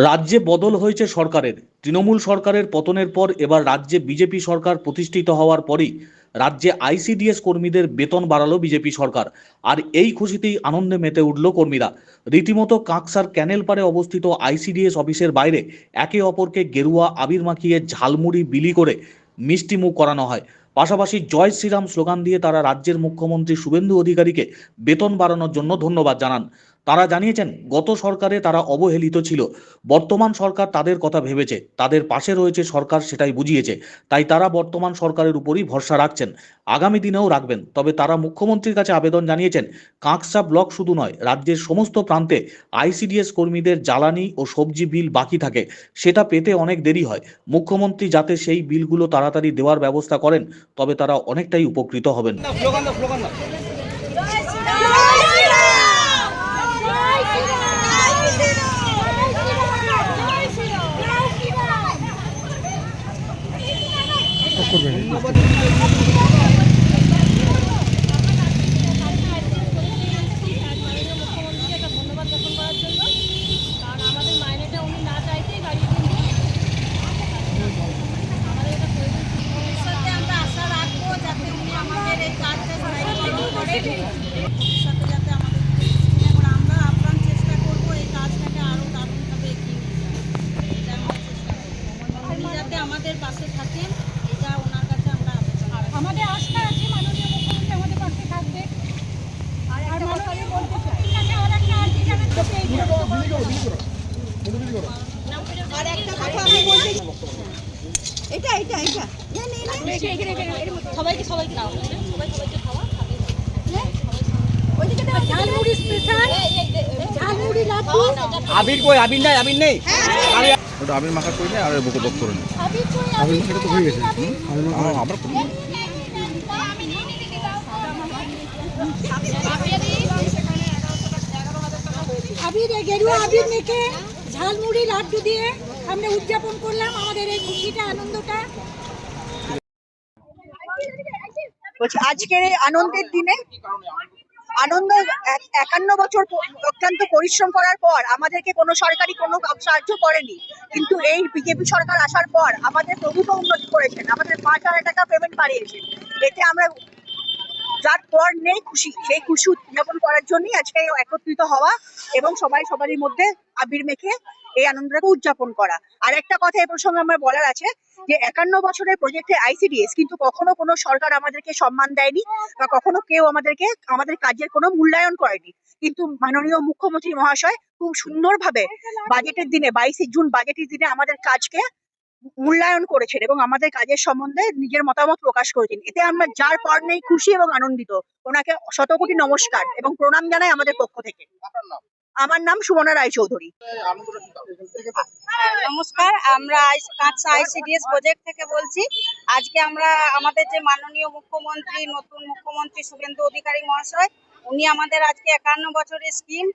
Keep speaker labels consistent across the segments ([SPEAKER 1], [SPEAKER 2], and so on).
[SPEAKER 1] রাজ্যে বদল হয়েছে সরকারের। তৃণমূল সরকারের পতনের পর এবার রাজ্যে বিজেপি সরকার প্রতিষ্ঠিত হওয়ার পরই রাজ্যে আইসিডিএস কর্মীদের বেতন বাড়ালো বিজেপি সরকার। আর এই খুশিতেই আনন্দে মেতে উঠল কর্মীরা। রীতিমতো কাঁকসার ক্যানেল পাড়ে অবস্থিত আইসিডিএস অফিসের বাইরে একে অপরকে গেরুয়া আবির মাখিয়ে ঝালমুড়ি বিলি করে মিষ্টি মুখ করানো হয়। পাশাপাশি জয় শ্রীরাম স্লোগান দিয়ে তারা রাজ্যের মুখ্যমন্ত্রী শুভেন্দু অধিকারীকে বেতন বাড়ানোর জন্য ধন্যবাদ জানান। তারা জানিয়েছেন গত সরকারে তারা অবহেলিত ছিল, বর্তমান সরকার তাদের কথা ভেবেছে, তাদের পাশে রয়েছে সরকার সেটাই বুঝিয়েছে, তাই তারা বর্তমান সরকারের উপরই ভরসা রাখছেন, আগামী দিনেও রাখবেন। তবে তারা মুখ্যমন্ত্রীর কাছে আবেদন জানিয়েছেন কাঁকসা ব্লক শুধু নয়, রাজ্যের সমস্ত প্রান্তে আইসিডিএস কর্মীদের জ্বালানি ও সবজি বিল বাকি থাকে, সেটা পেতে অনেক দেরি হয়। মুখ্যমন্ত্রী যাতে সেই বিলগুলো তাড়াতাড়ি দেওয়ার ব্যবস্থা করেন, তবে তারা অনেকটাই উপকৃত হবেন।
[SPEAKER 2] ভবিষ্যতে যাতে আমাদের এবং আমরা আপ্রাণ চেষ্টা করব এই কাজটাকে আরও দারুণভাবে এগিয়ে নিয়ে যাওয়ার। এটা আমরা চেষ্টা করব। উনি যাতে আমাদের পাশে থাকেন, এটা ওনার কাছে আমরা আমাদের আস্থা আছে মাননীয় মুখ্যমন্ত্রী আমাদের পাশে থাকবে। আর একটা কথা আমি বলতে চাই, আর একটা কথা আমি বলতে চাই, এটা এটা এটা সবাইকে সবাইকে দাও, সবাইকে খাওয়া
[SPEAKER 3] আবির কই? আবির নাই, আবির নেই। ওটা আবির মাখা কই না, আর বুকে বক করে না। আবির মাখাটা তো হয়ে গেছে। আবার করি
[SPEAKER 4] আবির গেরুয়া আবির মেখে ঝালমুড়ি লাড্ডু দিয়ে আমরা উদযাপন করলাম আমাদের এই খুশিটা, আনন্দটা।
[SPEAKER 5] আজকের এই আনন্দের দিনে আনন্দ 51 বছর অত্যন্ত পরিশ্রম করার পর আমাদেরকে কোনো সরকারি কোনো সাহায্য করেনি, কিন্তু এই বিজেপি সরকার আসার পর আমাদের প্রভূত উন্নতি করেছেন, আমাদের 5,000 টাকা পেমেন্ট বাড়িয়েছেন। এতে আমরা যার পর নেই খুশি, সেই খুশি উদযাপন করার জন্যই আজকে একত্রিত হওয়া এবং সবাই সবারই মধ্যে আবির মেখে এই আনন্দটাকে উদযাপন করা। আর একটা কথা এই প্রসঙ্গে আমার বলার আছে যে 51 বছরের প্রজেক্টে আইসিডিএস কিন্তু কখনো কোনো সরকার আমাদেরকে সম্মান দেয়নি বা কখনো কেউ আমাদেরকে আমাদের কাজের কোনো মূল্যায়ন করেনি, কিন্তু মাননীয় মুখ্যমন্ত্রী মহাশয় খুব সুন্দরভাবে বাজেটের দিনে 22শে জুন বাজেটের দিনে আমাদের কাজকে মূল্যায়ন করেছেন এবং আমাদের কাজের সম্বন্ধে নিজের মতামত প্রকাশ করেছেন। এতে আমরা যার পর নেই খুশি এবং আনন্দিত। ওনাকে শতকোটি নমস্কার এবং প্রণাম জানাই আমাদের পক্ষ থেকে। আমার নাম সুমনা রায়চৌধুরী।
[SPEAKER 2] নমস্কার, আমরা কাঁকসা আইসিডিএস প্রজেক্ট থেকে বলছি। আজকে আমরা আমাদের যে মাননীয় মুখ্যমন্ত্রী, নতুন মুখ্যমন্ত্রী শুভেন্দু অধিকারী মহাশয়, উনি আমাদের আজকে 51 বছরের স্কিম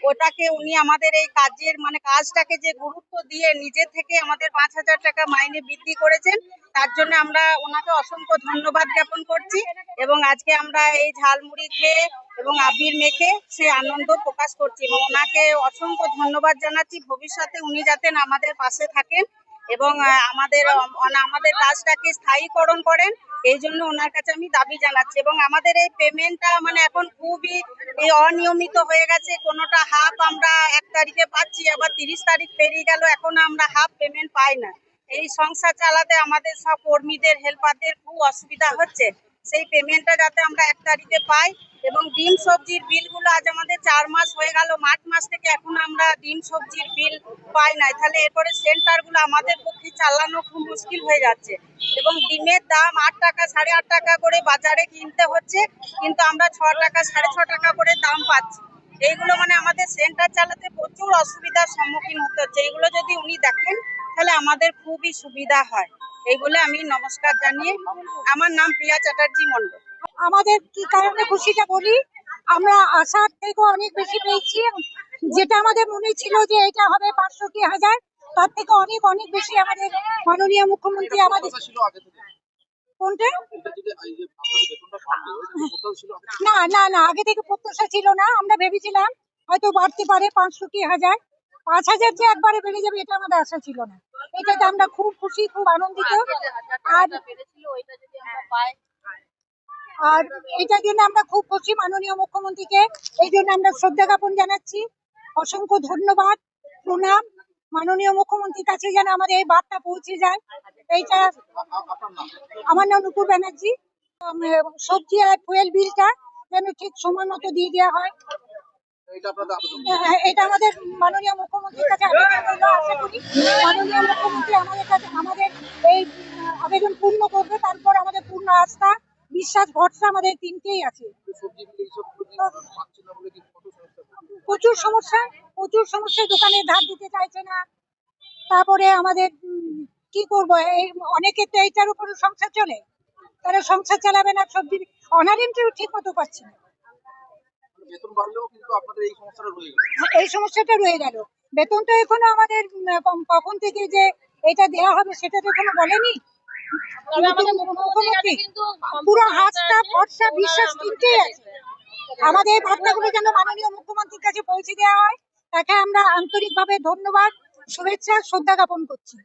[SPEAKER 2] ওটাকে উনি আমাদের এই কাজের কাজটাকে যে গুরুত্ব দিয়ে নিজে থেকে আমাদের 5,000 টাকা মাইনে বৃদ্ধি করেছেন, তার জন্য আমরা ওনাকে অসংখ্য ধন্যবাদ জ্ঞাপন করছি। এবং আজকে আমরা এই ঝালমুড়ি খেয়ে এবং আবির মেখে সে আনন্দ প্রকাশ করছি এবং ওনাকে অসংখ্য ধন্যবাদ জানাচ্ছি। ভবিষ্যতে উনি যাতে আমাদের পাশে থাকেন এবং আমাদের কাজটাকে স্থায়ীকরণ করেন, এই জন্য ওনার কাছে আমি দাবি জানাচ্ছি। এবং আমাদের এই পেমেন্টটা এখন খুবই অনিয়মিত হয়ে গেছে, কোনোটা হাফ আমরা 1 তারিখে পাচ্ছি, আবার 30 তারিখ পেরিয়ে গেল, এখন আমরা হাফ পেমেন্ট পাই না। এই সংসার চালাতে আমাদের সব কর্মীদের, হেল্পারদের খুব অসুবিধা হচ্ছে। সেই পেমেন্টটা যাতে আমরা 1 তারিখে পাই। এবং ডিম সবজির বিলগুলো আজ আমাদের 4 মাস হয়ে গেল, মার্চ মাস থেকে এখন আমরা ডিম সবজির বিল পাই নাই, তাহলে এরপরে সেন্টারগুলো আমাদের পক্ষে চালানো খুব মুশকিল হয়ে যাচ্ছে। এবং ডিমের দাম 8 টাকা, 8.5 টাকা করে বাজারে কিনতে হচ্ছে, কিন্তু আমরা 6 টাকা, 6.5 টাকা করে দাম পাচ্ছি। এইগুলো আমাদের সেন্টার চালাতে প্রচুর অসুবিধার সম্মুখীন হতে হচ্ছে। এইগুলো যদি উনি দেখেন তাহলে আমাদের খুবই সুবিধা হয়। এই বলে আমি নমস্কার জানিয়ে, আমার নাম প্রিয়া চ্যাটার্জি মণ্ডল।
[SPEAKER 4] আমাদের কি কারণে খুশিটা বলি, আমরা আশার থেকে অনেক বেশি পেয়েছি। যেটা আমাদের মনে ছিল যে এটা হবে 500 কি 1000, তার থেকে অনেক অনেক বেশি আমাদের মাননীয় মুখ্যমন্ত্রী আমাদের। কোনটা? না না না, আগে থেকে প্রত্যাশা ছিল না, আমরা ভেবেছিলাম হয়তো বাড়তে পারে 500 কি 1000, 5,000 যে একবারে বেড়ে যাবে এটা আমাদের আশা ছিল না। এটাতে আমরা খুব খুশি, খুব আনন্দিত। আর আর এটার জন্য আমরা খুব খুশি। মাননীয় মুখ্যমন্ত্রীকে এই জন্য আমরা শ্রদ্ধা জ্ঞাপন জানাচ্ছি। অসংখ্য ধন্যবাদ, প্রণাম। মাননীয় মুখ্যমন্ত্রীর কাছে যেন আমাদের এই বার্তা পৌঁছে যায়। এইটা আমার নাম নুপুর ব্যানার্জি। সবজি আর ফুয়েল বিলটা যেন ঠিক সময় মতো দিয়ে দেওয়া হয়। হ্যাঁ, এটা আমাদের মাননীয় মুখ্যমন্ত্রীর কাছে আবেদন রইল। আশা করি মাননীয় মুখ্যমন্ত্রী আমাদের কাছে আমাদের এই আবেদন পূর্ণ করবে। তারপর আমাদের পূর্ণ আস্থা, বিশ্বাস, ভরসা আমাদের তিনটেই আছে। প্রচুর সমস্যা, দোকানে ধার দিতে চাইছে না। তারপরে আমাদের কি করব, এই অনেকে তো এইটার উপর সংসার চলে, তারা সংসার চালাবে না, সবজি অনারেন্টও ঠিক মতো পাচ্ছে না। এই সমস্যাটা রয়ে গেল। বেতন তো এখনো আমাদের কখন থেকে যে এটা দেওয়া হবে সেটা তো এখনো বলেনি মুখ্যমন্ত্রী। পুরো হাতটা ভরসা, বিশ্বাস তিনটেই আছে। আমাদের এই বার্তাগুলো যেন মাননীয় মুখ্যমন্ত্রীর কাছে পৌঁছে দেওয়া হয়, তাকে আমরা আন্তরিকভাবে ধন্যবাদ, শুভেচ্ছা, শ্রদ্ধা জ্ঞাপন করছি।